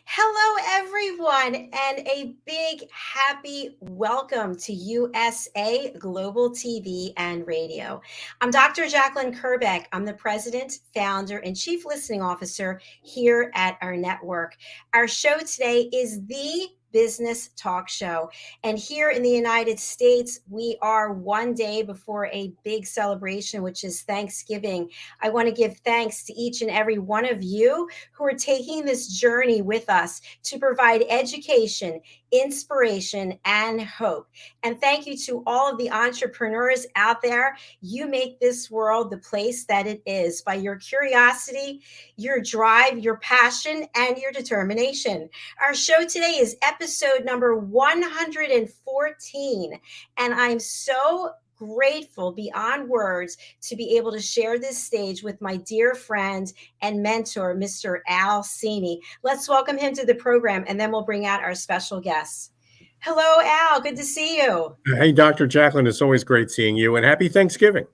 Hello, everyone, and a big happy welcome to USA Global TV and Radio. I'm Dr. JACALYN KERBECK. I'm the president, founder, and chief listening officer here at our network. Our show today is the Business Talk Show. And here in the United States, we are one day before a big celebration, which is Thanksgiving. I want to give thanks to each and every one of you who are taking this journey with us to provide education, inspiration, and hope. And thank you to all of the entrepreneurs out there. You make this world the place that it is by your curiosity, your drive, your passion, and your determination. Our show today is episode number 114, and I'm so grateful beyond words to be able to share this stage with my dear friend and mentor, Mr. Al CINI. Let's welcome him to the program, and then we'll bring out our special guests. Hello, Al. Good to see you. Hey, Dr. JACALYN. It's always great seeing you, and happy Thanksgiving.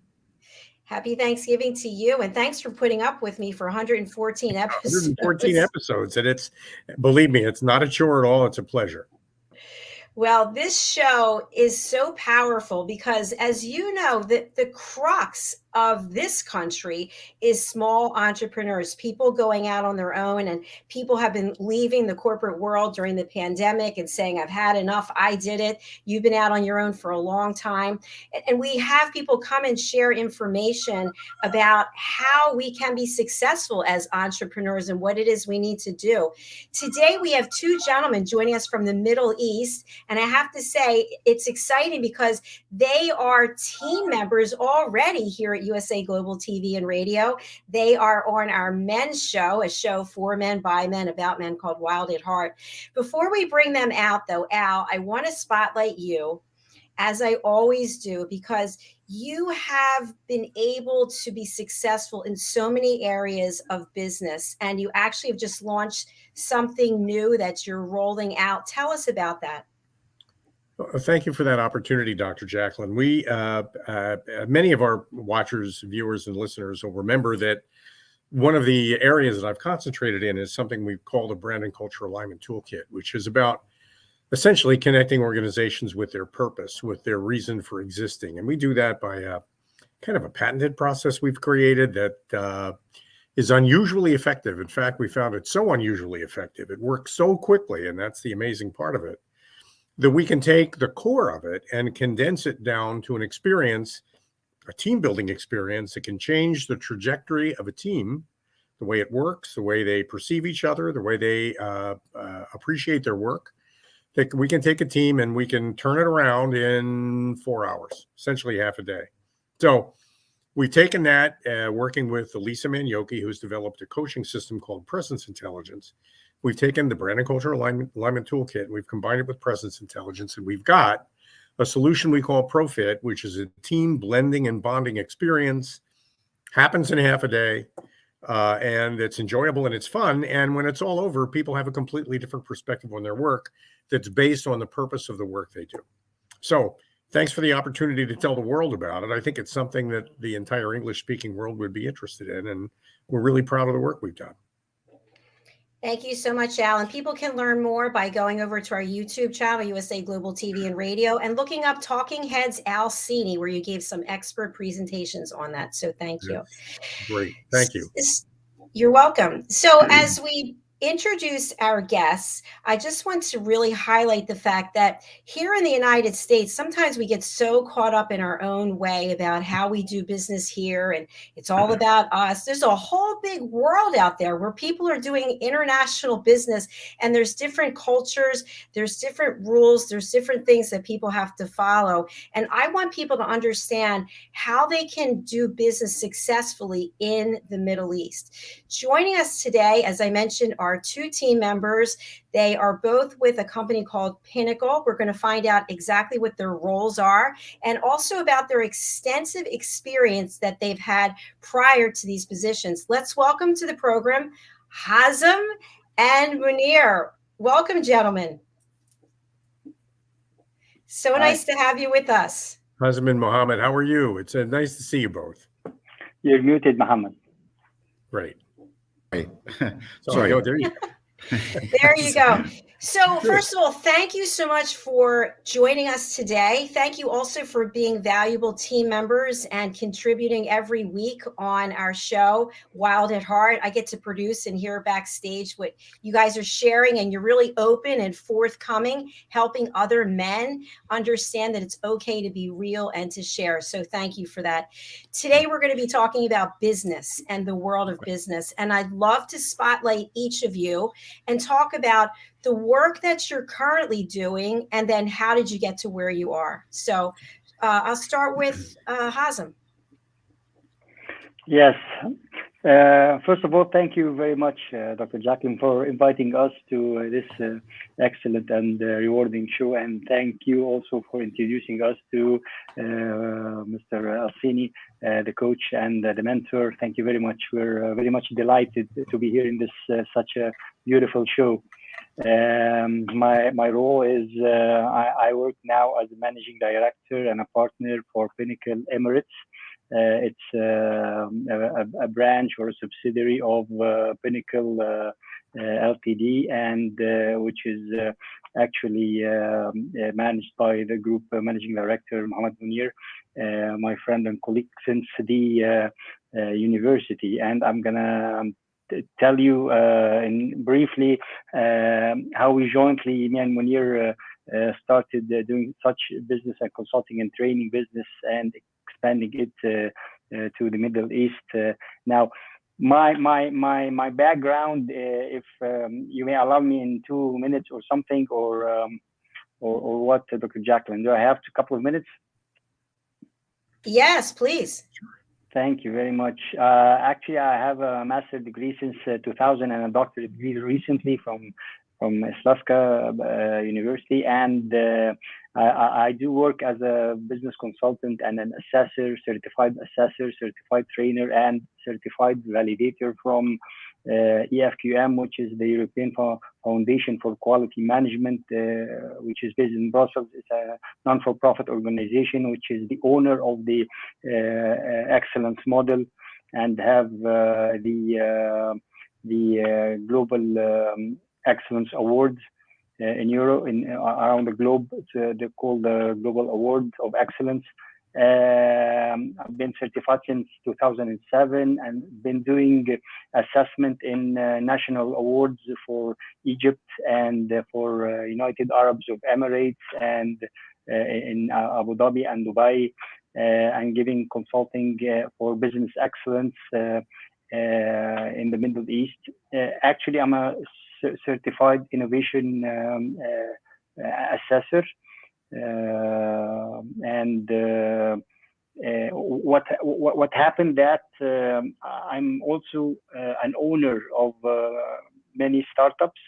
Happy Thanksgiving to you, and thanks for putting up with me for 114 episodes. 114 episodes, and believe me, it's not a chore at all. It's a pleasure. Well, this show is so powerful because, as you know, the crux of this country is small entrepreneurs, people going out on their own, and people have been leaving the corporate world during the pandemic and saying, I've had enough, I did it. You've been out on your own for a long time. And we have people come and share information about how we can be successful as entrepreneurs and what it is we need to do. Today, we have two gentlemen joining us from the Middle East. And I have to say, it's exciting because they are team members already here at USA Global TV and Radio. They are on our men's show, a show for men, by men, about men called Wild at Heart. Before we bring them out, though, Al, I want to spotlight you, as I always do, because you have been able to be successful in so many areas of business, and you actually have just launched something new that you're rolling out. Tell us about that. Thank you for that opportunity, Dr. JACALYN. We, many of our watchers, viewers, and listeners will remember that one of the areas that I've concentrated in is something we've called a brand and culture alignment toolkit, which is about essentially connecting organizations with their purpose, with their reason for existing. And we do that by kind of a patented process we've created that is unusually effective. In fact, we found it so unusually effective. It works so quickly, and that's the amazing part of it, that we can take the core of it and condense it down to an experience, a team building experience that can change the trajectory of a team, the way it works, the way they perceive each other, the way they appreciate their work. That we can take a team and we can turn it around in 4 hours, essentially half a day. So we've taken that, working with Lisa Manioki, who's developed a coaching system called Presence Intelligence. We've taken the brand and culture alignment toolkit, and we've combined it with presence intelligence, and we've got a solution we call ProFit, which is a team blending and bonding experience, happens in half a day, and it's enjoyable and it's fun. And when it's all over, people have a completely different perspective on their work that's based on the purpose of the work they do. So thanks for the opportunity to tell the world about it. I think it's something that the entire English-speaking world would be interested in, and we're really proud of the work we've done. Thank you so much, Al. And people can learn more by going over to our YouTube channel, USA Global TV and Radio, and looking up Talking Heads Al CINI, where you gave some expert presentations on that. So thank you. Great. Thank you. You're welcome. So as we introduce our guests, I just want to really highlight the fact that here in the United States, sometimes we get so caught up in our own way about how we do business here, and it's all about us. There's a whole big world out there where people are doing international business, and there's different cultures, there's different rules, there's different things that people have to follow. And I want people to understand how they can do business successfully in the Middle East. Joining us today, as I mentioned, are two team members. They are both with a company called Pinnacle. We're going to find out exactly what their roles are and also about their extensive experience that they've had prior to these positions. Let's welcome to the program Hazem and Munir. Welcome, gentlemen. So nice to have you with us. Hazem and Mohammed, how are you? It's nice to see you both. You're muted, Mohammed. Great. Hey. Sorry. Oh, there you There you go. So first of all, thank you so much for joining us today. Thank you also for being valuable team members and contributing every week on our show, Wild at Heart. I get to produce and hear backstage what you guys are sharing, and you're really open and forthcoming, helping other men understand that it's okay to be real and to share. So thank you for that. Today, we're going to be talking about business and the world of business. And I'd love to spotlight each of you and talk about the work that you're currently doing, and then how did you get to where you are? So I'll start with Hazem. Yes. First of all, thank you very much, Dr. JACALYN, for inviting us to this excellent and rewarding show. And thank you also for introducing us to Mr. CINI, the coach and the mentor. Thank you very much. We're very much delighted to be here in this such a beautiful show. My role is I work now as a managing director and a partner for Pinnacle Emirates. It's a branch or a subsidiary of Pinnacle-Ltd, and which is actually managed by the group managing director Munir, my friend and colleague since the university. And I'm gonna tell you briefly how we jointly, me and Munir, started doing such business and consulting and training business and expanding it to the Middle East. Now, my background, if you may allow me in 2 minutes or something, or what, Dr. JACALYN? Do I have a couple of minutes? Yes, please. Thank you very much. Actually, I have a master's degree since 2000 and a doctorate degree recently from Slaska University, and I do work as a business consultant and an assessor, certified trainer, and certified validator from EFQM, which is the European Foundation for Quality Management, which is based in Brussels. It's a non-for-profit organization which is the owner of the excellence model and have the global excellence awards in around the globe. They're called the Global Award of Excellence. I've been certified since 2007 and been doing assessment in national awards for Egypt and for United Arab Emirates and in Abu Dhabi and Dubai, and giving consulting for business excellence in the Middle East. Actually, I'm a certified innovation assessor, and what happened that I'm also an owner of many startups.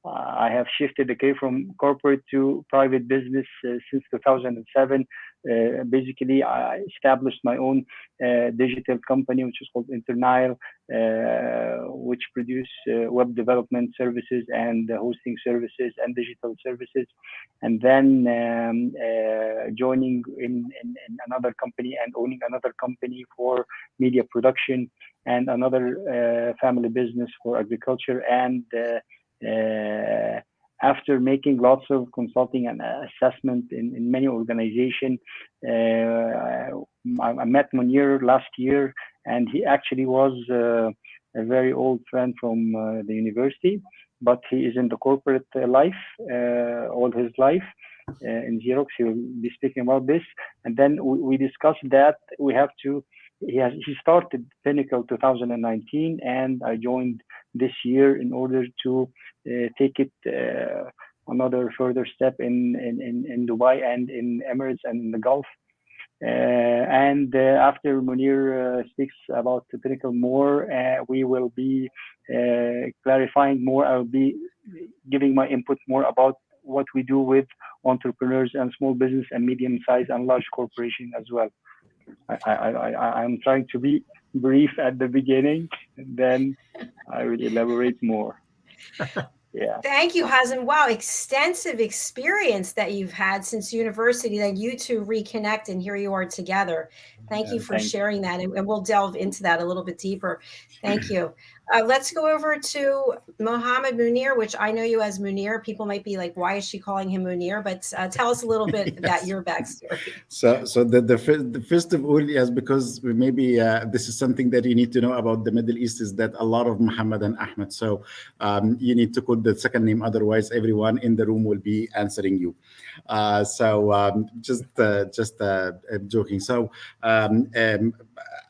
I have shifted the career from corporate to private business since 2007. Basically, I established my own digital company, which is called Internal, which produce web development services and hosting services and digital services. And then joining in another company and owning another company for media production and another family business for agriculture. And after making lots of consulting and assessment in many organizations, I met Munir last year, and he actually was a very old friend from the university, but he is in the corporate life all his life in Xerox. He will be speaking about this. And then we discussed that we have to, he started Pinnacle 2019, and I joined this year in order to take it another further step in Dubai and in Emirates and in the Gulf. And after Munir speaks about the Pinnacle more, we will be clarifying more. I'll be giving my input more about what we do with entrepreneurs and small business and medium-sized and large corporation as well. I'm trying to be brief at the beginning, and then I will elaborate more. Yeah. Thank you, Hazem. Wow, extensive experience that you've had since university. Then you two reconnect, and here you are together. Thank you for Thank you. sharing that, and we'll delve into that a little bit deeper. Thank you. Let's go over to Mohamed Munir, which I know you as Munir. People might be like, why is she calling him Munir? But tell us a little bit Yes. about your backstory. So the first of all, yes, because maybe this is something that you need to know about the Middle East, is that a lot of Muhammad and Ahmed. So you need to put the second name, otherwise everyone in the room will be answering you. Just joking. So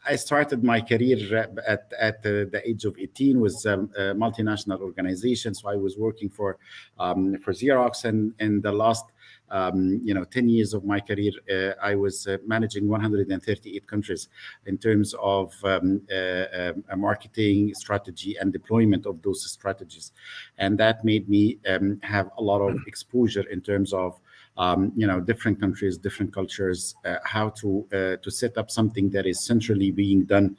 I started my career at the age of 18 with a multinational organization. So I was working for Xerox, and in the last 10 years of my career, I was managing 138 countries in terms of a marketing strategy and deployment of those strategies. And that made me have a lot of exposure in terms of different countries, different cultures, how to set up something that is centrally being done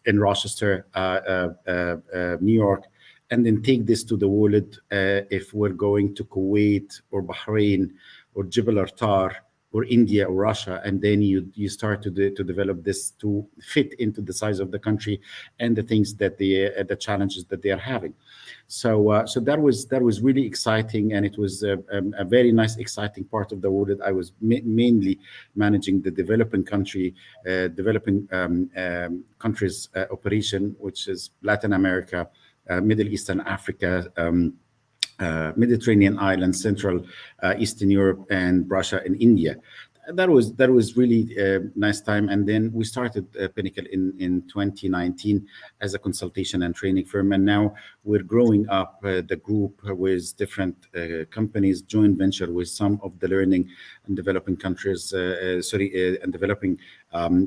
in Rochester, New York, and then take this to the world. If we're going to Kuwait or Bahrain or Gibraltar or India or Russia, and then you start to develop this to fit into the size of the country and the things that the challenges that they are having. So that was really exciting, and it was a very nice, exciting part of the world. That I was mainly managing the developing countries operation, which is Latin America, Middle East and Africa, Mediterranean islands, Central Eastern Europe, and Russia and India. That was really a nice time. And then we started Pinnacle in 2019 as a consultation and training firm. And now we're growing up the group with different companies, joint venture with some of the learning and developing countries, and developing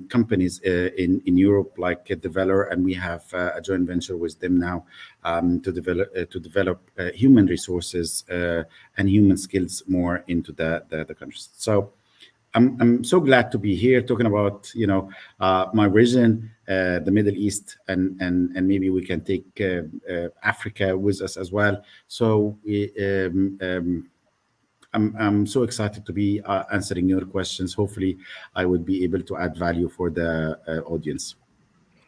companies in Europe, like Developer, and we have a joint venture with them now to develop human resources and human skills more into the countries. So I'm so glad to be here talking about my vision, the Middle East, and maybe we can take Africa with us as well. So I'm so excited to be answering your questions. Hopefully, I would be able to add value for the audience.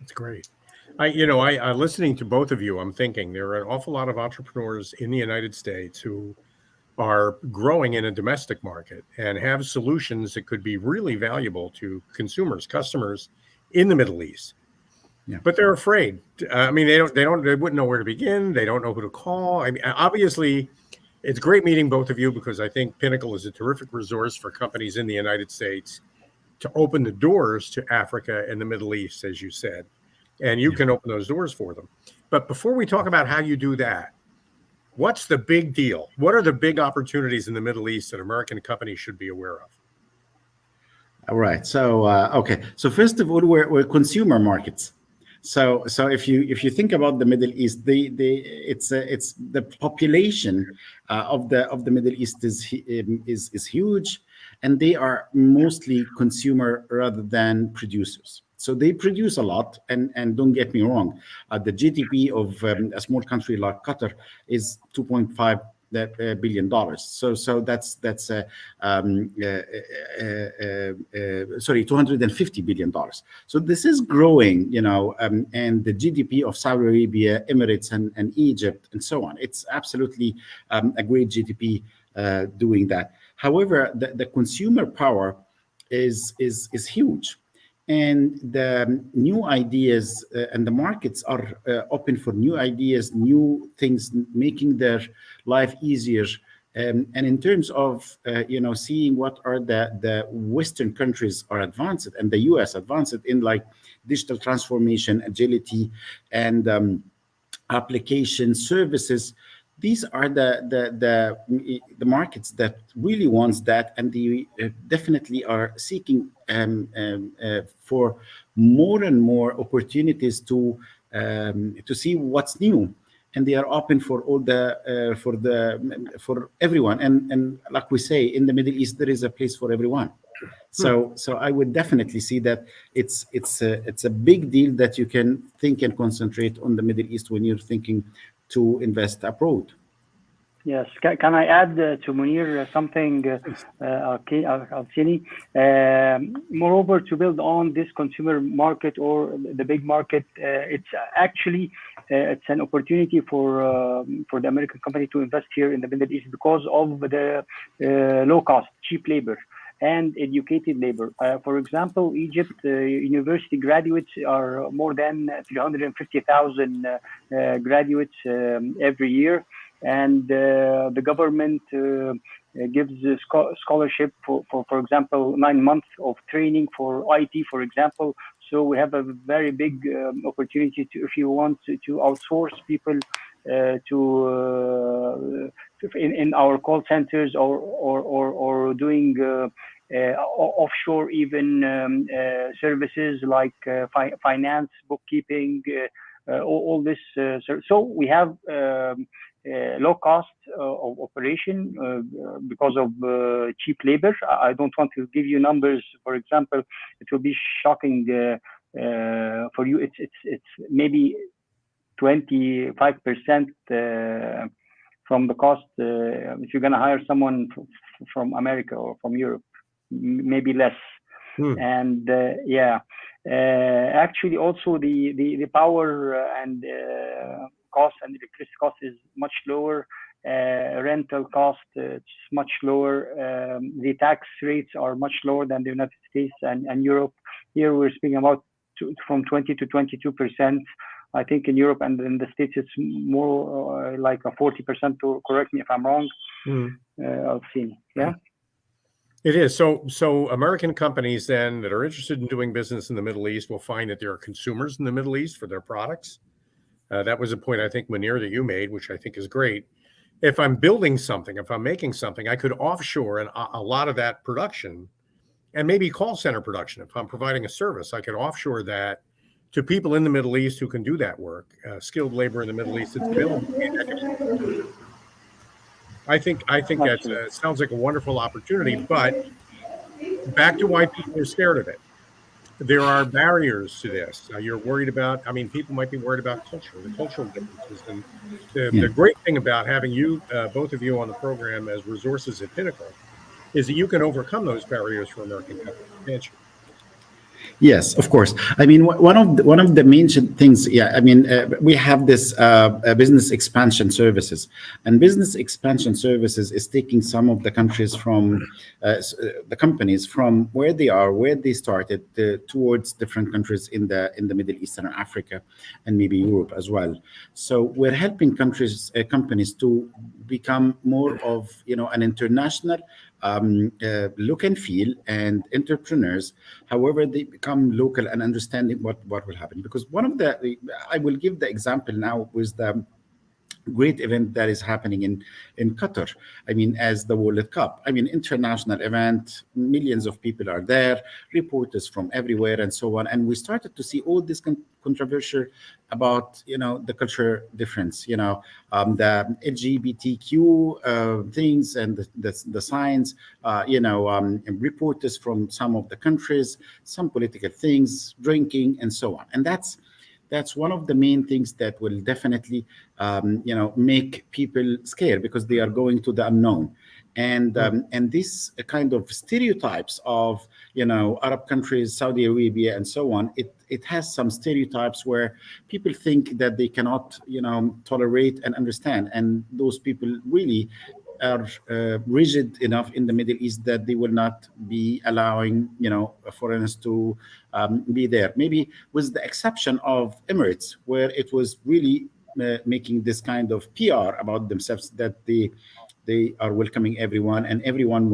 That's great. I listening to both of you, I'm thinking there are an awful lot of entrepreneurs in the United States who are growing in a domestic market and have solutions that could be really valuable to consumers, customers in the Middle East. Yeah. But they're afraid. I mean, they wouldn't know where to begin. They don't know who to call. I mean, obviously, it's great meeting both of you, because I think Pinnacle is a terrific resource for companies in the United States to open the doors to Africa and the Middle East, as you said, and you can open those doors for them. But before we talk about how you do that, what's the big deal? What are the big opportunities in the Middle East that American companies should be aware of? All right. So okay. So first of all, we're consumer markets. So if you think about the Middle East, it's the population of the Middle East is huge, and they are mostly consumer rather than producers. So they produce a lot, and don't get me wrong, the GDP of a small country like Qatar is $2.5 billion. So that's $250 billion. So this is growing, and the GDP of Saudi Arabia, Emirates, and Egypt, and so on. It's absolutely a great GDP doing that. However, the consumer power is huge. And the new ideas and the markets are open for new ideas, new things, making their life easier. And in terms of seeing what are the Western countries are advanced, and the US advanced in like digital transformation, agility, and application services. These are the markets that really wants that, and they definitely are seeking for more and more opportunities to see what's new, and they are open for all for everyone. And like we say in the Middle East, there is a place for everyone. So I would definitely see that it's a big deal that you can think and concentrate on the Middle East when you're thinking to invest abroad. Yes. Can I add to Munir something, CINI? Moreover, to build on this consumer market or the big market, it's actually it's an opportunity for the American company to invest here in the Middle East because of the low cost, cheap labor and educated labor. For example, Egypt university graduates are more than 350,000 graduates every year. And the government gives a scholarship for example, 9 months of training for IT, for example. So we have a very big opportunity to, if you want to outsource people in our call centers or doing offshore even services like finance, bookkeeping, all this. So we have low cost of operation because of cheap labor. I don't want to give you numbers. For example, it will be shocking for you. It's maybe 25% from the cost if you're going to hire someone from America or from Europe, maybe less. And actually also the power and cost and electricity cost is much lower. Rental cost it's much lower. The tax rates are much lower than the United States and Europe. Here we're speaking about from 20 to 22%. I think in Europe and in the States it's more like a 40%. To correct me if I'm wrong. I've seen. Yeah. It is. So American companies then that are interested in doing business in the Middle East will find that there are consumers in the Middle East for their products. That was a point I think, Munir, that you made, which I think is great. If I'm building something, if I'm making something, I could offshore a lot of that production and maybe call center production. If I'm providing a service, I could offshore that to people in the Middle East who can do that work, skilled labor in the Middle East that's available. I think that sounds like a wonderful opportunity, but back to why people are scared of it. There are barriers to this. You're worried about, I mean, people might be worried about culture, the cultural differences. And the great thing about having you, both of you on the program as resources at Pinnacle, is that you can overcome those barriers for American companies, can't you? Yes, of course. I mean, one of the main things, I mean, we have this business expansion services, and business expansion services is taking some of the countries from the companies from where they are, where they started, towards different countries in the Middle East and Africa, and maybe Europe as well. So we're helping companies to become more of an international look and feel, and entrepreneurs, however, they become local and understanding what will happen. Because I will give the example now with the great event that is happening in Qatar. I mean, as the World Cup. I mean, international event, millions of people are there, reporters from everywhere, and so on. And we started to see all this controversial about the culture difference, the LGBTQ things and the signs, and reporters from some of the countries, some political things, drinking, and so on. And that's one of the main things that will definitely, make people scared, because they are going to the unknown. And this kind of stereotypes of, Arab countries, Saudi Arabia, and so on, it has some stereotypes where people think that they cannot, tolerate and understand. And those people really are rigid enough in the Middle East that they will not be allowing, foreigners to be there. Maybe with the exception of Emirates, where it was really making this kind of PR about themselves, that they are welcoming everyone, and everyone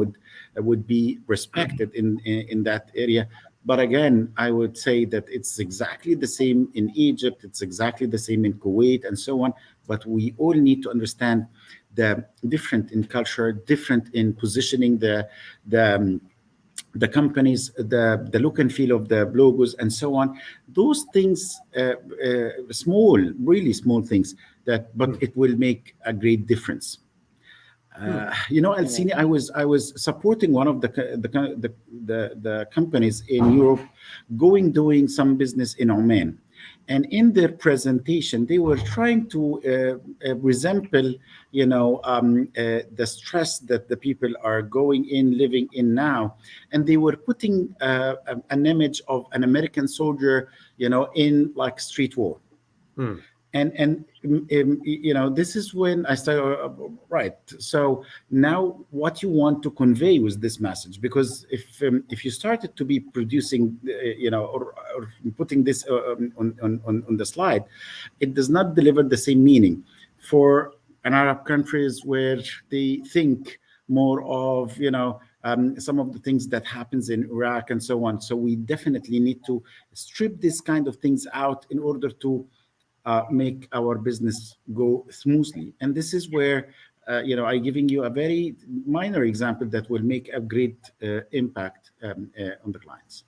would be respected in that area. But again, I would say that it's exactly the same in Egypt, it's exactly the same in Kuwait, and so on. But we all need to understand the different in culture, different in positioning the companies, the look and feel of the logos, and so on. Those things, small, really small things, but it will make a great difference. At CINI, I was supporting one of the companies in Europe, doing some business in Oman. And in their presentation, they were trying to resemble, the stress that the people are living in now. And they were putting an image of an American soldier, in like street war. And this is when I started, right. So now what you want to convey with this message, because if you started to be producing, or putting this on the slide, it does not deliver the same meaning for an Arab countries where they think more of, some of the things that happens in Iraq and so on. So we definitely need to strip this kind of things out in order to make our business go smoothly. And this is where, I'm giving you a very minor example that will make a great impact on the clients.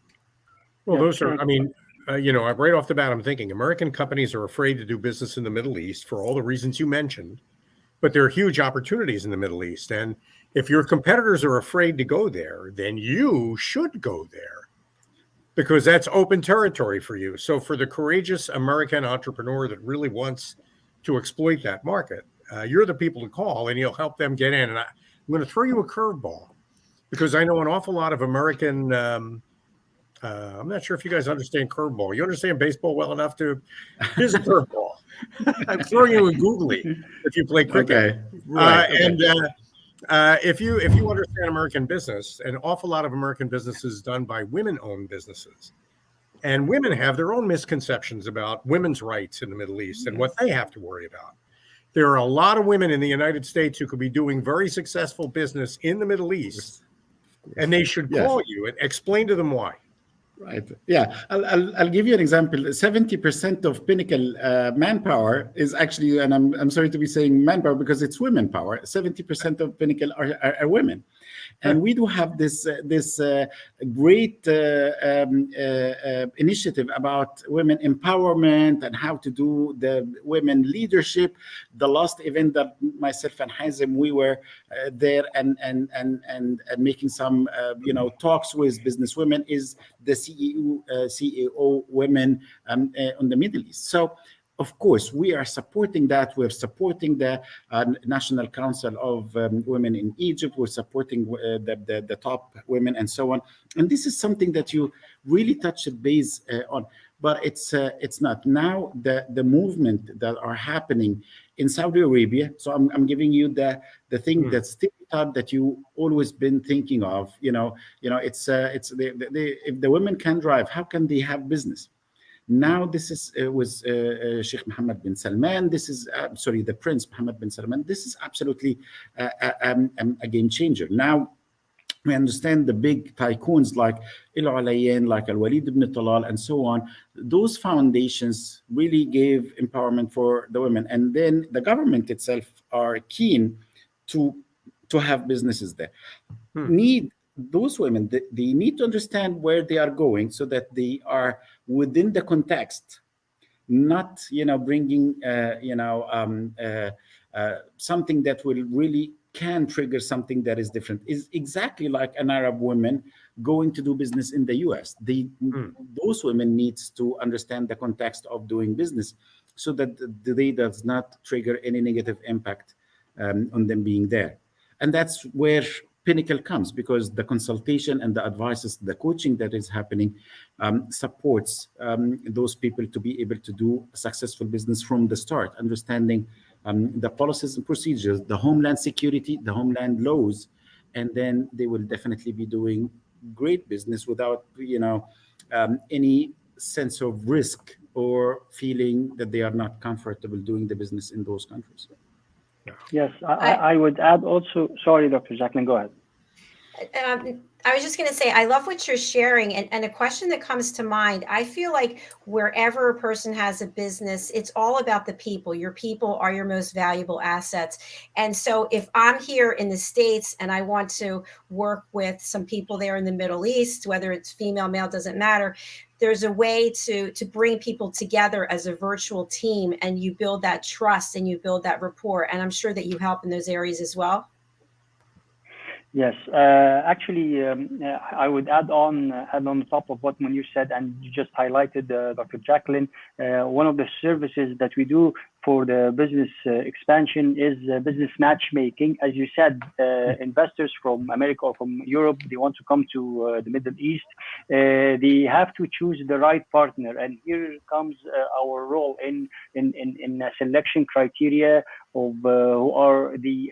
Well, those are, right off the bat, I'm thinking American companies are afraid to do business in the Middle East for all the reasons you mentioned, but there are huge opportunities in the Middle East. And if your competitors are afraid to go there, then you should go there, because that's open territory for you. So for the courageous American entrepreneur that really wants to exploit that market, you're the people to call, and you'll help them get in. And I'm going to throw you a curveball, because I know an awful lot of American, I'm not sure if you guys understand curveball. You understand baseball well enough to, here's a curveball. I'm throwing you in googly if you play cricket. Okay. Right. If you understand American business, an awful lot of American business is done by women-owned businesses, and women have their own misconceptions about women's rights in the Middle East and what they have to worry about. There are a lot of women in the United States who could be doing very successful business in the Middle East, and they should call you and explain to them why. Right. Yeah. I'll give you an example. 70% of Pinnacle manpower is actually, and I'm sorry to be saying manpower because it's women power. 70% of Pinnacle are women. And we do have this great initiative about women empowerment and how to do the women leadership. The last event that myself and Hazem, we were there and making some talks with business women is the CEO women on the Middle East. So of course, we are supporting that. We're supporting the National Council of Women in Egypt. We're supporting the top women and so on. And this is something that you really touch a base on. But it's not. Now the movement that are happening in Saudi Arabia. So I'm giving you the thing that's stereotype that you always been thinking of. It's if the women can drive, how can they have business? Now this is with Sheikh Mohammed bin Salman. This is the Prince Mohammed bin Salman. This is absolutely a game changer. Now we understand the big tycoons like Al-Alayn, like Al-Walid ibn Talal, and so on. Those foundations really gave empowerment for the women, and then the government itself are keen to have businesses there. Need those women, they need to understand where they are going so that they are within the context, not bringing something that will really can trigger something that is different. Is exactly like an Arab woman going to do business in the US. Those women needs to understand the context of doing business so that they does not trigger any negative impact on them being there. And that's where Pinnacle comes, because the consultation and the advices, the coaching that is happening supports those people to be able to do a successful business from the start, understanding the policies and procedures, the homeland security, the homeland laws, and then they will definitely be doing great business without any sense of risk or feeling that they are not comfortable doing the business in those countries. Yes, I would add also, sorry, Dr. JACALYN, go ahead. I was just going to say, I love what you're sharing. And a question that comes to mind, I feel like wherever a person has a business, it's all about the people. Your people are your most valuable assets. And so if I'm here in the States and I want to work with some people there in the Middle East, whether it's female, male, doesn't matter, there's a way to bring people together as a virtual team, and you build that trust and you build that rapport. And I'm sure that you help in those areas as well. Yes, actually, I would add on top of what Munir said, and you just highlighted, Dr. JACALYN. One of the services that we do for the business expansion is business matchmaking. As you said, investors from America or from Europe, they want to come to the Middle East. They have to choose the right partner, and here comes our role in selection criteria of who are the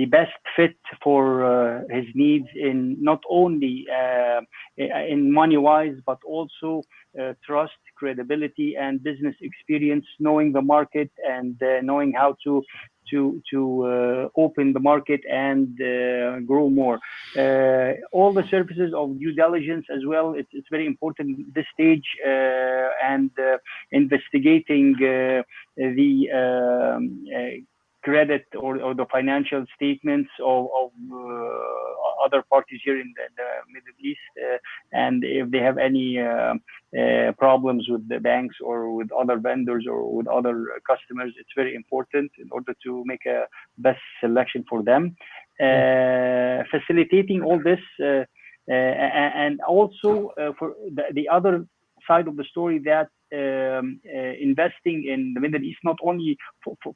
best fit for his needs, in not only in money wise, but also trust, credibility, and business experience, knowing the market and knowing how to open the market and grow more. All the services of due diligence as well, it's very important at this stage, and investigating the credit or the financial statements of other parties here in the Middle East, and if they have any problems with the banks or with other vendors or with other customers, it's very important in order to make a best selection for them. Facilitating all this, and also for the other side of the story, that investing in the Middle East, not only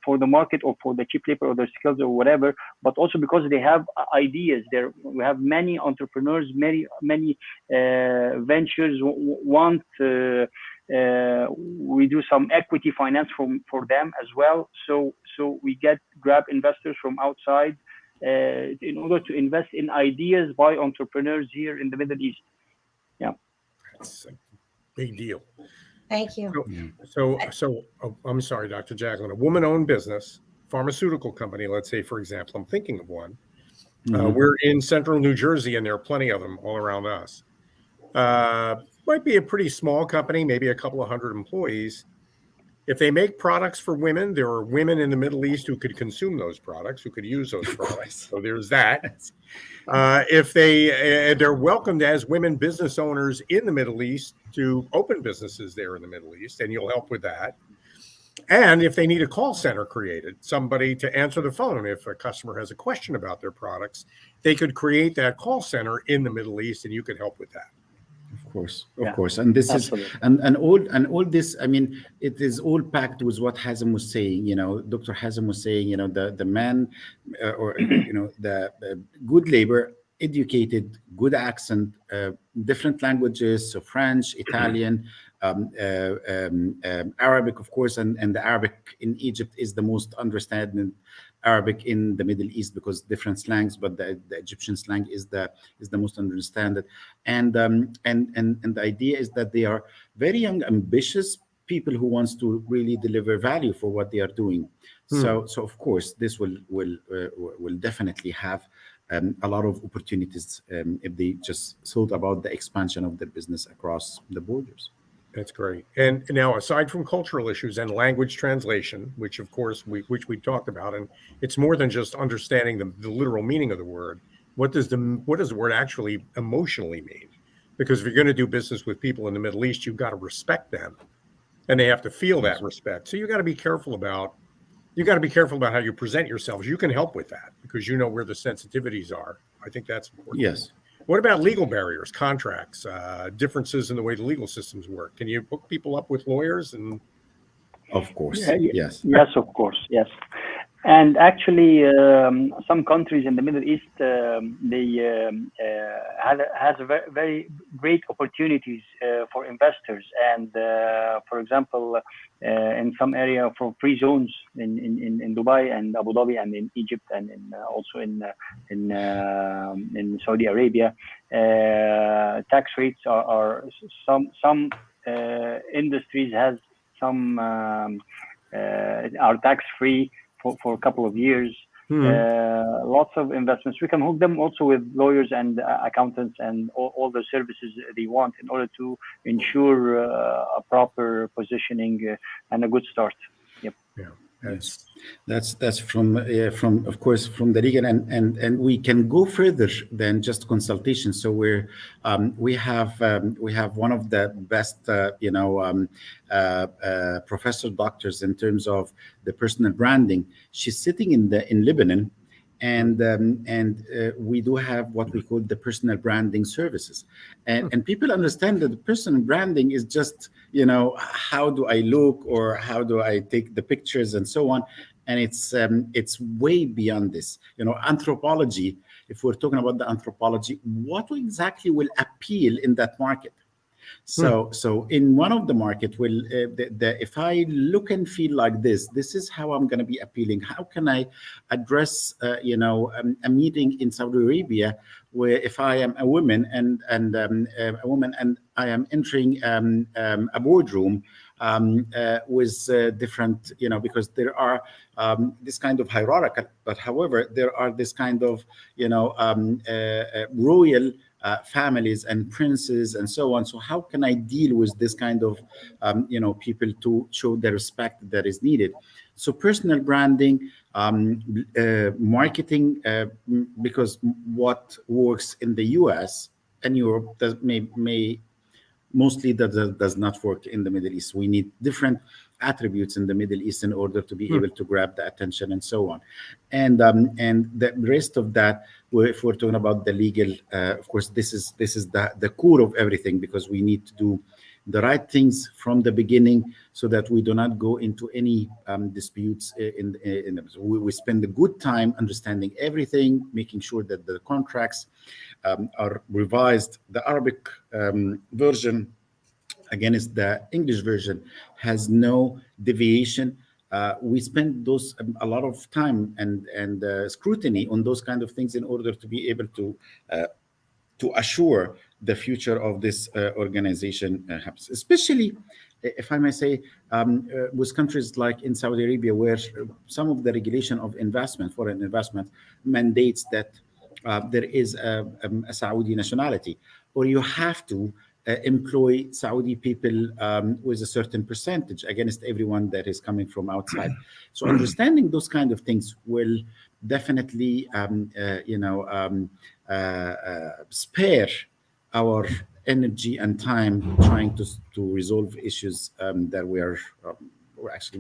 for the market or for the cheap labor or their skills or whatever, but also because they have ideas. We have many entrepreneurs, many ventures want. We do some equity finance for them as well. So we grab investors from outside in order to invest in ideas by entrepreneurs here in the Middle East. Yeah, that's a big deal. Thank you. So I'm sorry, Dr. JACALYN, a woman-owned business, pharmaceutical company, let's say, for example, I'm thinking of one. We're in central New Jersey, and there are plenty of them all around us. Might be a pretty small company, maybe a couple of hundred employees. If they make products for women, there are women in the Middle East who could consume those products, who could use those products. So there's that. If they're welcomed as women business owners in the Middle East to open businesses there in the Middle East, and you'll help with that. And if they need a call center created, somebody to answer the phone if a customer has a question about their products, they could create that call center in the Middle East, and you could help with that. Of course, and this absolutely. Is and all this. I mean, it is all packed with what Hazem was saying. Dr. Hazem was saying. The man, or the good labor, educated, good accent, different languages, so French, Italian, Arabic, of course, and the Arabic in Egypt is the most understanding Arabic in the Middle East, because different slangs, but the Egyptian slang is the most understood. And the idea is that they are very young, ambitious people who wants to really deliver value for what they are doing. So of course this will definitely have a lot of opportunities if they just thought about the expansion of their business across the borders. That's great. And now, aside from cultural issues and language translation, which of course we talked about, and it's more than just understanding the literal meaning of the word. What does the word actually emotionally mean? Because if you're going to do business with people in the Middle East, you've got to respect them, and they have to feel that respect. So you got to be careful about how you present yourselves. You can help with that because you know where the sensitivities are. I think that's important. Yes. What about legal barriers, contracts, differences in the way the legal systems work? Can you hook people up with lawyers? And of course, yes. Yes, of course, yes. And actually, some countries in the Middle East, they has a very, very great opportunities for investors. And for example, in some area for free zones in Dubai and Abu Dhabi and in Egypt and also in Saudi Arabia, tax rates are some industries has some are tax free for a couple of years. Lots of investments. We can hook them also with lawyers and accountants and all the services they want in order to ensure a proper positioning and a good start. Yep. Yeah. That's from of course from the legal, and we can go further than just consultation. So we have one of the best professor doctors in terms of the personal branding. She's sitting in Lebanon, and we do have what we call the personal branding services, and people understand that the personal branding is just, you know, how do I look or how do I take the pictures and so on, and it's way beyond this. You know, anthropology, if we're talking about the anthropology, what exactly will appeal in that market? So in one of the market, if I look and feel like this is how I'm going to be appealing. How can I address, a meeting in Saudi Arabia where if I am a woman and a woman and I am entering a boardroom with different, because there are this kind of hierarchical, but however, there are this kind of, royal families and princes and so on. So how can I deal with this kind of, people to show the respect that is needed? So personal branding, marketing, because what works in the US and Europe may mostly that does not work in the Middle East. We need different attributes in the Middle East in order to be able to grab the attention and so on. And the rest of that, if we're talking about the legal, of course, this is the core of everything, because we need to do the right things from the beginning so that we do not go into any disputes we spend a good time understanding everything, making sure that the contracts are revised. The Arabic version against the English version has no deviation. We spend a lot of time and scrutiny on those kind of things in order to be able to assure the future of this organization happens, especially, if I may say, with countries like in Saudi Arabia, where some of the regulation of investment, foreign investment, mandates that there is a Saudi nationality, or you have to employ Saudi people with a certain percentage against everyone that is coming from outside. So understanding those kind of things will definitely, spare our energy and time trying to resolve issues that we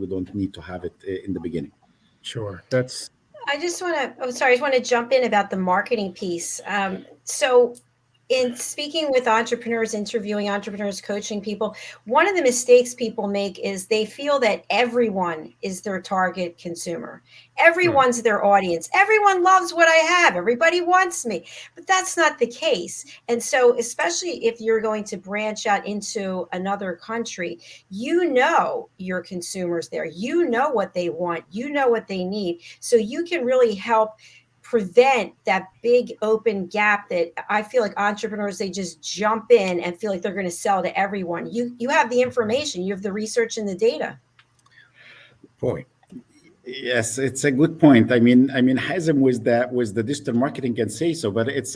don't need to have it in the beginning. Sure. I just want to jump in about the marketing piece. So in speaking with entrepreneurs, interviewing entrepreneurs, coaching people, one of the mistakes people make is they feel that everyone is their target consumer. Everyone's their audience. Everyone loves what I have. Everybody wants me. But that's not the case. And so, especially if you're going to branch out into another country, you know your consumers there. You know what they want. You know what they need. So you can really help prevent that big open gap that I feel like entrepreneurs, they just jump in and feel like they're going to sell to everyone. You have the information, you have the research and the data. Point. Yes, it's a good point. I mean, Hazem with the digital marketing can say so, but it's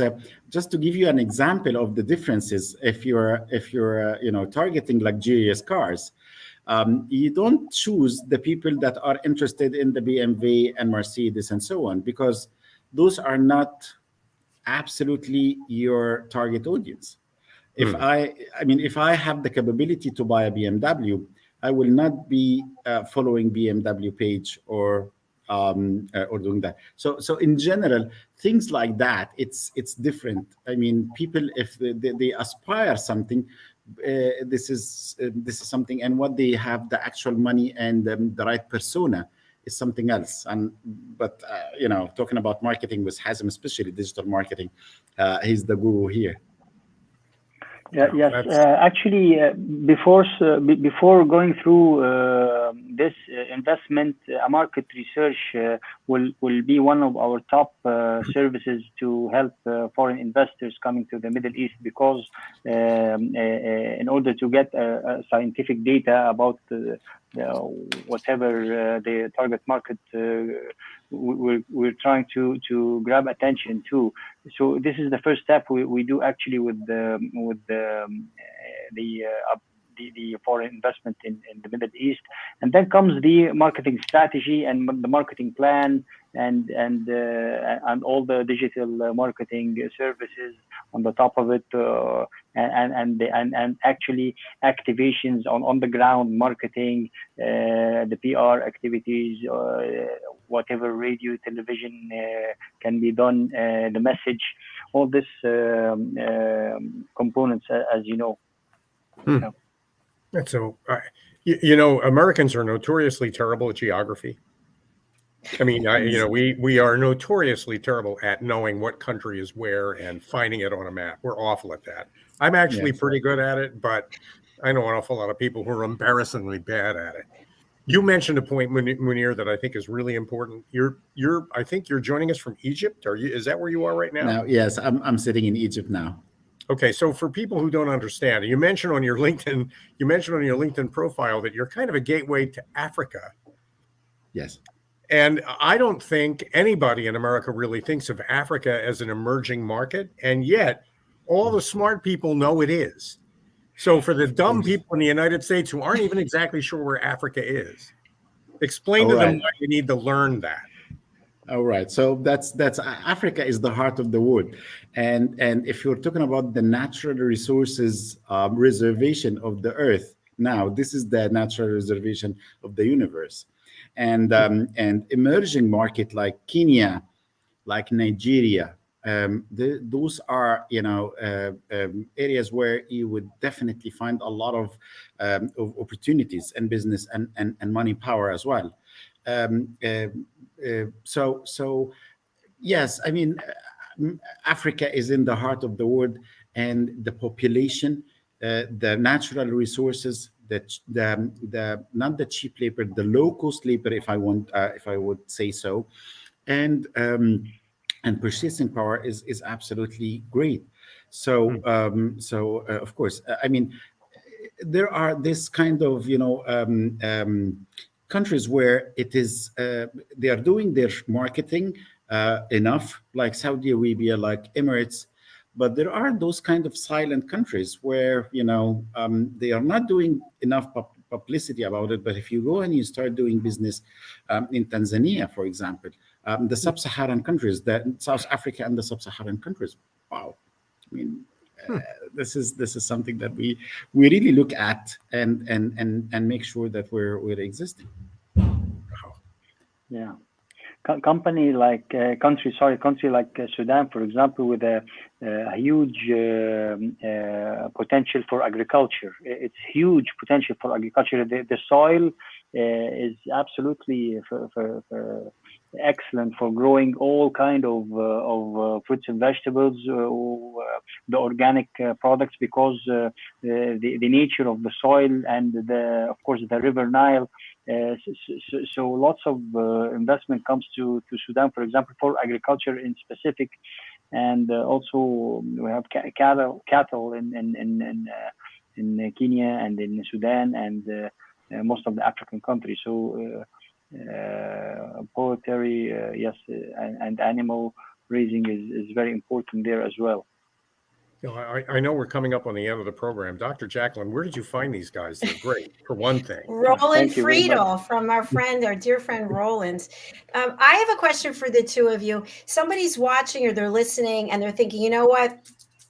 just to give you an example of the differences. If you're targeting luxurious cars, you don't choose the people that are interested in the BMW and Mercedes and so on, because those are not absolutely your target audience. If I have the capability to buy a BMW, I will not be following BMW page or doing that. So in general, things like that, it's different. I mean, people, if they aspire something, this is something, and what they have, the actual money and the right persona is something else. But talking about marketing with Hazem, especially digital marketing, he's the guru here. Yes. Actually, before going through this investment, market research will be one of our top services to help foreign investors coming to the Middle East, because in order to get scientific data about whatever the target market we're trying to grab attention to. So this is the first step we do actually with the foreign investment in the Middle East, and then comes the marketing strategy and the marketing plan and all the digital marketing services on the top of it, and actually activations on the ground, marketing, the PR activities, whatever radio, television can be done, the message, all this components, as you know. Yeah. And so, you know, Americans are notoriously terrible at geography. I mean, you know, we are notoriously terrible at knowing what country is where and finding it on a map. We're awful at that. I'm actually pretty good at it, but I know an awful lot of people who are embarrassingly bad at it. You mentioned a point, Munir, that I think is really important. I think you're joining us from Egypt. Is that where you are right now? Now, yes, I'm sitting in Egypt now. Okay, so for people who don't understand, you mentioned on your LinkedIn profile that you're kind of a gateway to Africa. Yes. And I don't think anybody in America really thinks of Africa as an emerging market, and yet all the smart people know it is. So for the dumb people in the United States who aren't even exactly sure where Africa is, explain to them why you need to learn that. All right. So that's Africa is the heart of the world, and if you're talking about the natural resources reservation of the earth, now this is the natural reservation of the universe, and emerging market like Kenya, like Nigeria, those are, you know, areas where you would definitely find a lot of opportunities and business and money power as well. So yes, I mean, Africa is in the heart of the world, and the population, the natural resources, the not the cheap labor, the low cost labor, if I would say so, and purchasing power is absolutely great. So of course, I mean, there are this kind of, you know, countries where it is they are doing their marketing enough, like Saudi Arabia, like Emirates, but there are those kind of silent countries where, you know, they are not doing enough publicity about it. But if you go and you start doing business in Tanzania, for example, the sub-Saharan countries, South Africa and the sub-Saharan countries, wow, I mean, this is something that we really look at and make sure that we're existing. Yeah. Country like Sudan, for example, with a huge potential for agriculture. It's huge potential for agriculture. The soil is absolutely for excellent for growing all kind of fruits and vegetables, the organic products, because the nature of the soil and of course the River Nile. So lots of investment comes to Sudan, for example, for agriculture in specific, and also we have cattle in Kenya and in Sudan and most of the African countries. So poultry, yes, and animal raising is very important there as well. You know, I know we're coming up on the end of the program. Dr. JACALYN, where did you find these guys? They're great, for one thing. Roland Friedel from our dear friend Roland. I have a question for the two of you. Somebody's watching or they're listening and they're thinking, you know what?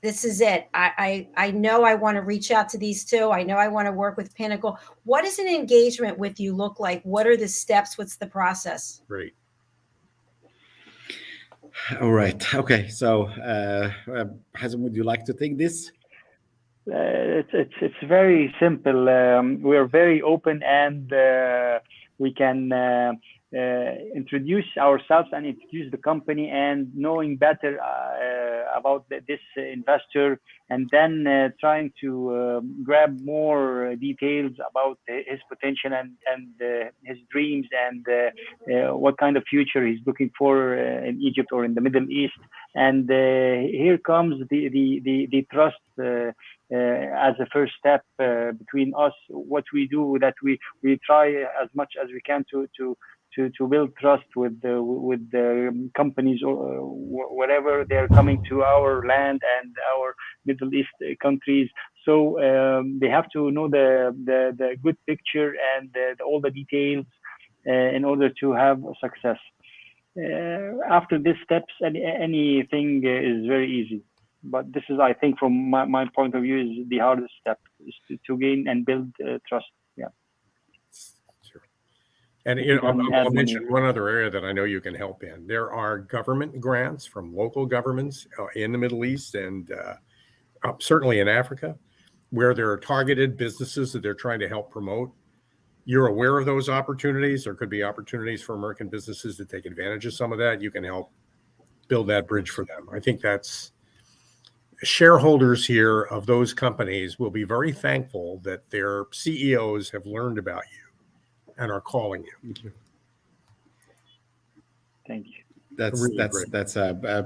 This is it. I know I want to reach out to these two. I know I want to work with Pinnacle. What does an engagement with you look like? What are the steps? What's the process? Great. All right. Okay. So, Hazem, would you like to take this? It's very simple. We are very open, and we can introduce ourselves and introduce the company, and knowing better about this investor, and then trying to grab more details about his potential and his dreams, and what kind of future he's looking for in Egypt or in the Middle East. And here comes the trust as a first step between us. What we do, that we try as much as we can to build trust with the companies or wherever they're coming to our land and our Middle East countries. So they have to know the good picture and all the details in order to have success. After these steps, anything is very easy. but this is, I think, from my point of view, is the hardest step, is to gain and build trust. Yeah. Sure. And I'll mention one other area that I know you can help in. There are government grants from local governments in the Middle East and certainly in Africa, where there are targeted businesses that they're trying to help promote. You're aware of those opportunities. There could be opportunities for American businesses to take advantage of some of that. You can help build that bridge for them. I think that's shareholders here of those companies will be very thankful that their CEOs have learned about you and are calling you. Thank you. That's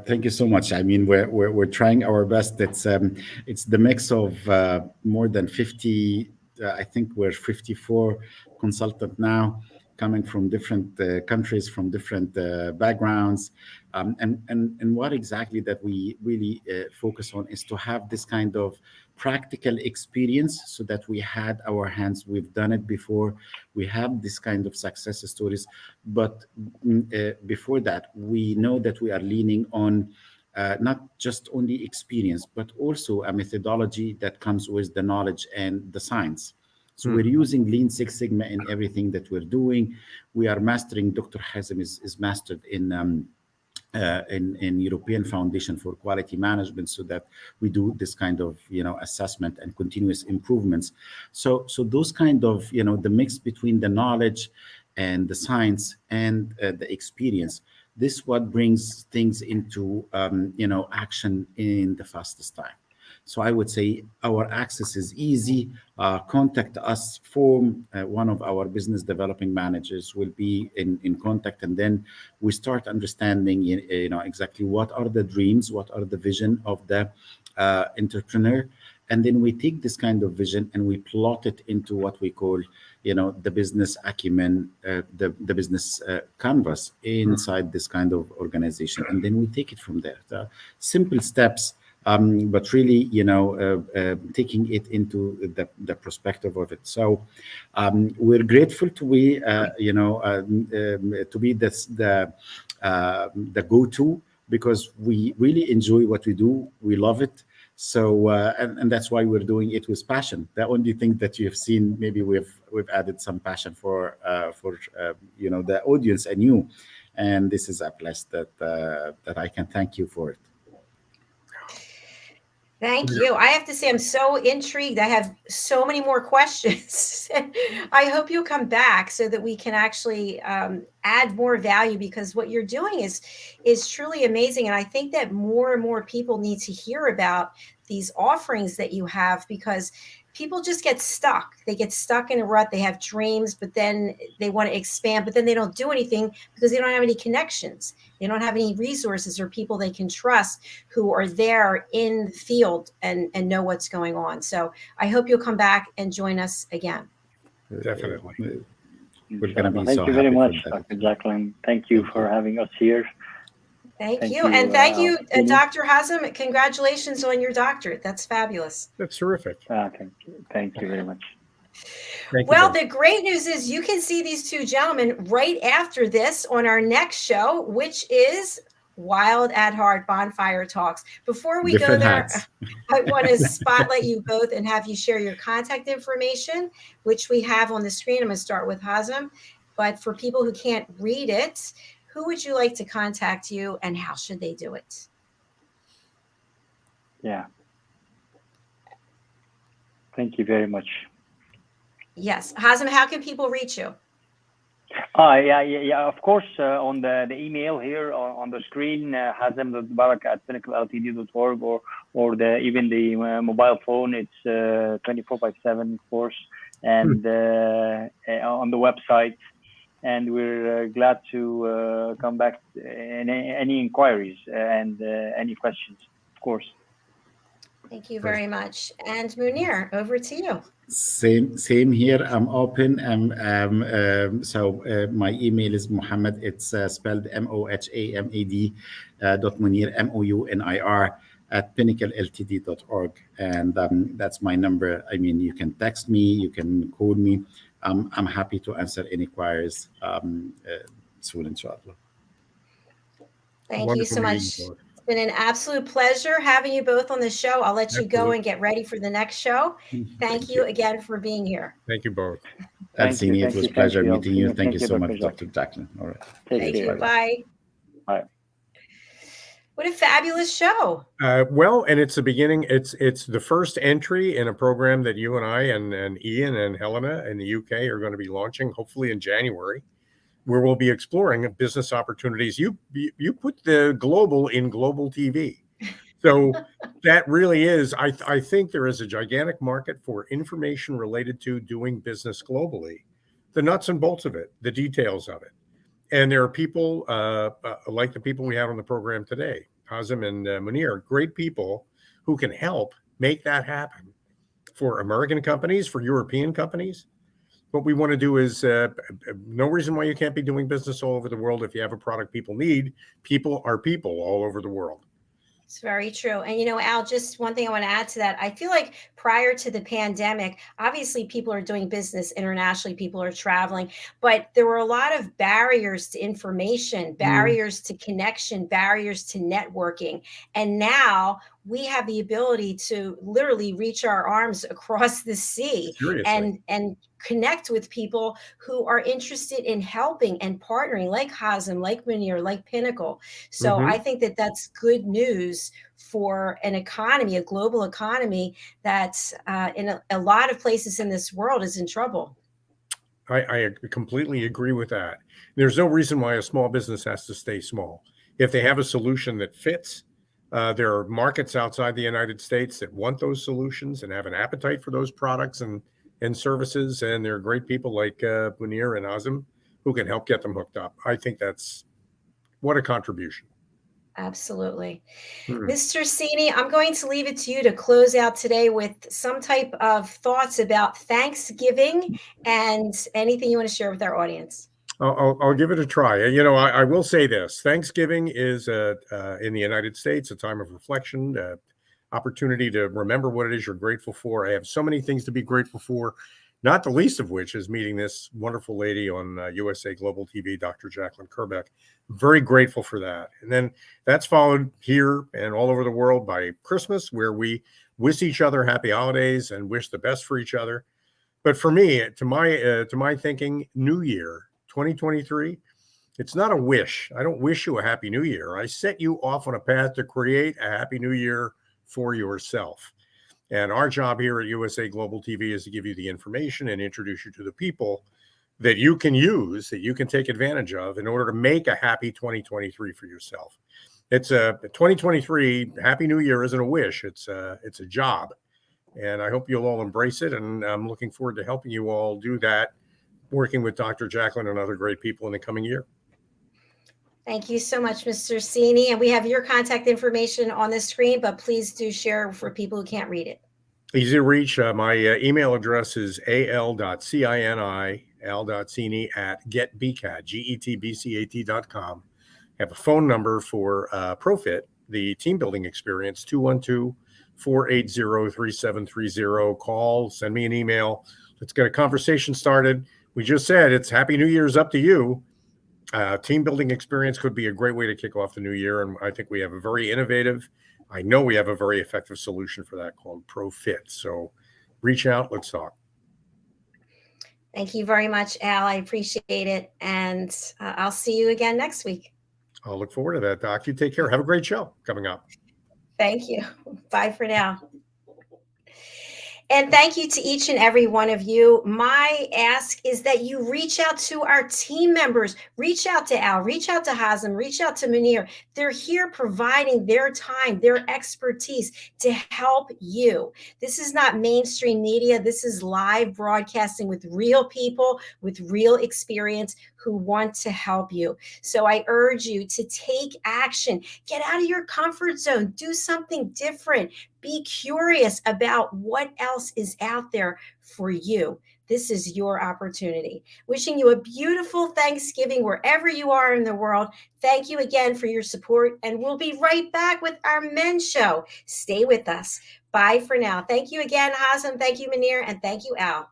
thank you so much. I mean, we're trying our best. It's the mix of more than 50. I think we're 54 consultants now, coming from different countries, from different backgrounds, and what exactly that we really focus on is to have this kind of practical experience, so that we had our hands, we've done it before, we have this kind of success stories. But before that, we know that we are leaning on not just only experience, but also a methodology that comes with the knowledge and the science. So we're using Lean Six Sigma in everything that we're doing. We are mastering. Dr. Hazem is mastered in European Foundation for Quality Management, so that we do this kind of assessment and continuous improvements. So those kind of the mix between the knowledge and the science and the experience. This what brings things into action in the fastest time. So I would say our access is easy. Contact us. Form one of our business development managers will be in contact, and then we start understanding exactly what are the dreams, what are the vision of the entrepreneur, and then we take this kind of vision and we plot it into what we call the business acumen, the business canvas inside this kind of organization, and then we take it from there. The simple steps. But really, taking it into the perspective of it. So we're grateful to be, the go-to, because we really enjoy what we do. We love it. So and that's why we're doing it with passion. The only thing that you have seen, maybe we've added some passion for the audience and you, and this is a place that I can thank you for it. Thank you. I have to say, I'm so intrigued. I have so many more questions. I hope you'll come back so that we can actually add more value, because what you're doing is truly amazing. And I think that more and more people need to hear about these offerings that you have, because people just get stuck. They get stuck in a rut. They have dreams, but then they want to expand, but then they don't do anything because they don't have any connections. They don't have any resources or people they can trust who are there in the field and know what's going on. So I hope you'll come back and join us again. Definitely. We're going to be Thank you very much, Dr. JACALYN. Thank you for having us here. Thank you. And thank you, Dr. Hazem. Congratulations on your doctorate. That's fabulous. That's terrific. Thank you very much. Well, the great news is you can see these two gentlemen right after this on our next show, which is Wild at Heart Bonfire Talks. Before we go there, I want to spotlight you both and have you share your contact information, which we have on the screen. I'm going to start with Hazem. But for people who can't read it, who would you like to contact you and how should they do it? Yeah. Thank you very much. Yes. Hazem, how can people reach you? Yeah. Of course, on the email here on the screen, Hazem Baraka at Pinnacle-Ltd.org, or even the mobile phone. It's 24/7, of course, and on the website. And we're glad to come back any inquiries and any questions, of course. Thank you very much. And Munir, over to you. Same here. I'm open. So my email is Mohammed. It's spelled MOHAMED .Munir MOUNIR at Pinnacle-Ltd.org, and that's my number. I mean, you can text me, you can call me. I'm happy to answer any queries soon, inshallah. Thank you so much. been an absolute pleasure having you both on the show. I'll let you go Absolutely. and get ready for the next show. Thank you again for being here. Thank you both. Thank you. CINI, it was a pleasure meeting you. Thank you so much, Dr. Dr. JACALYN. All right. Thank you. Bye. Bye. What a fabulous show. Well, and it's the beginning. It's the first entry in a program that you and I and Ian and Helena in the UK are going to be launching, hopefully in January, where we'll be exploring business opportunities. You put the global in global TV. So that really is, I think there is a gigantic market for information related to doing business globally, the nuts and bolts of it, the details of it. And there are people like the people we had on the program today, Hazem and Munir, great people who can help make that happen for American companies, for European companies. What we want to do is no reason why you can't be doing business all over the world if you have a product people need. People are people all over the world. It's very true. And, Al, just one thing I want to add to that. I feel like prior to the pandemic, obviously people are doing business internationally, people are traveling, but there were a lot of barriers to information, barriers to connection, barriers to networking. And now we have the ability to literally reach our arms across the sea and connect with people who are interested in helping and partnering, like Hazem, like Munir, like Pinnacle. So I think that that's good news for an economy, a global economy that's in a lot of places in this world is in trouble. I completely agree with that. There's no reason why a small business has to stay small. If they have a solution that fits, there are markets outside the United States that want those solutions and have an appetite for those products and services. And there are great people like Munir and Hazem who can help get them hooked up. I think that's what a contribution. Absolutely. Mr. CINI, I'm going to leave it to you to close out today with some type of thoughts about Thanksgiving and anything you want to share with our audience. I'll give it a try. I will say this. Thanksgiving is in the United States a time of reflection, opportunity to remember what it is you're grateful for. I have so many things to be grateful for, not the least of which is meeting this wonderful lady on USA Global TV, Dr. JACALYN KERBECK. Very grateful for that. And then that's followed here and all over the world by Christmas, where we wish each other happy holidays and wish the best for each other. But for me, to my thinking, New Year 2023, it's not a wish. I don't wish you a happy new year. I set you off on a path to create a happy new year for yourself. And our job here at USA Global TV is to give you the information and introduce you to the people that you can use, that you can take advantage of in order to make a happy 2023 for yourself. It's a 2023 Happy New Year isn't a wish. It's a job. And I hope you'll all embrace it. And I'm looking forward to helping you all do that, working with Dr. JACALYN and other great people in the coming year. Thank you so much, Mr. CINI. And we have your contact information on the screen, but please do share for people who can't read it. Easy to reach. My email address is al.cini@getbcat, getbcat.com. I have a phone number for Profit, the team building experience, 212-480-3730. Call, send me an email. Let's get a conversation started. We just said it's Happy New Year's up to you. Team building experience could be a great way to kick off the new year. And I think we have a very innovative, I know we have a very effective solution for that called Profit. So reach out, let's talk. Thank you very much, Al. I appreciate it. And I'll see you again next week. I'll look forward to that, Doc. You take care. Have a great show coming up. Thank you. Bye for now. And thank you to each and every one of you. My ask is that you reach out to our team members, reach out to Al, reach out to Hazem, reach out to Munir. They're here providing their time, their expertise to help you. This is not mainstream media. This is live broadcasting with real people with real experience who want to help you. So I urge you to take action, get out of your comfort zone, do something different. Be curious about what else is out there for you. This is your opportunity. Wishing you a beautiful Thanksgiving wherever you are in the world. Thank you again for your support, and we'll be right back with our men's show. Stay with us. Bye for now. Thank you again, Hazem. Thank you, Munir, and thank you, Al.